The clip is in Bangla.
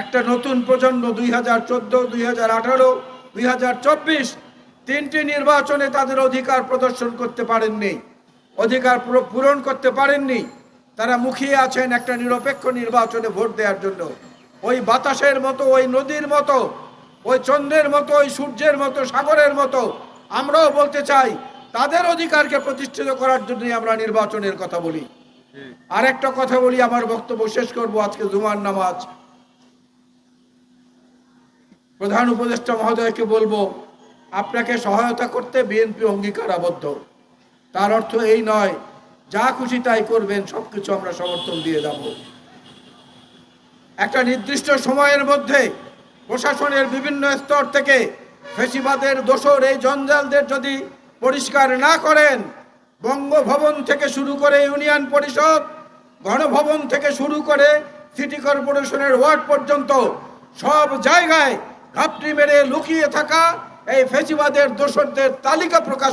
একটা নতুন প্রজন্ম 2014, 2018, 2024 তিনটি নির্বাচনে তাদের অধিকার প্রদর্শন করতে পারেননি, অধিকার পূরণ করতে পারেননি। তারা মুখিয়ে আছেন একটা নিরপেক্ষ নির্বাচনে ভোট দেওয়ার জন্য। ওই বাতাসের মতো, ওই নদীর মতো, ওই চন্দ্রের মতো, ওই সূর্যের মতো, সাগরের মতো আমরাও বলতে চাই তাদের অধিকারকে প্রতিষ্ঠিত করার জন্যই আমরা নির্বাচনের কথা বলি। আর একটা কথা বলি, আমার বক্তব্য শেষ করব। আজকে জুমার নামাজ, প্রধান উপদেষ্টা মহোদয়কে বলবো, আপনাকে সহায়তা করতে বিএনপি অঙ্গীকারাবদ্ধ। তার অর্থ এই নয় যা খুশি তাই করবেন, সবকিছু আমরা সমর্থন দিয়ে যাব। একটা নির্দিষ্ট সময়ের মধ্যে প্রশাসনের বিভিন্ন স্তর থেকে ফ্যাসিবাদের দোসর এই জঞ্জালদের যদি পরিষ্কার না করেন, বঙ্গভবন থেকে শুরু করে ইউনিয়ন পরিষদ, গণভবন থেকে শুরু করে সিটি কর্পোরেশনের ওয়ার্ড পর্যন্ত সব জায়গায় ঘাপটি মেরে লুকিয়ে থাকা এই ফ্যাসিবাদের দোসরদের তালিকা প্রকাশ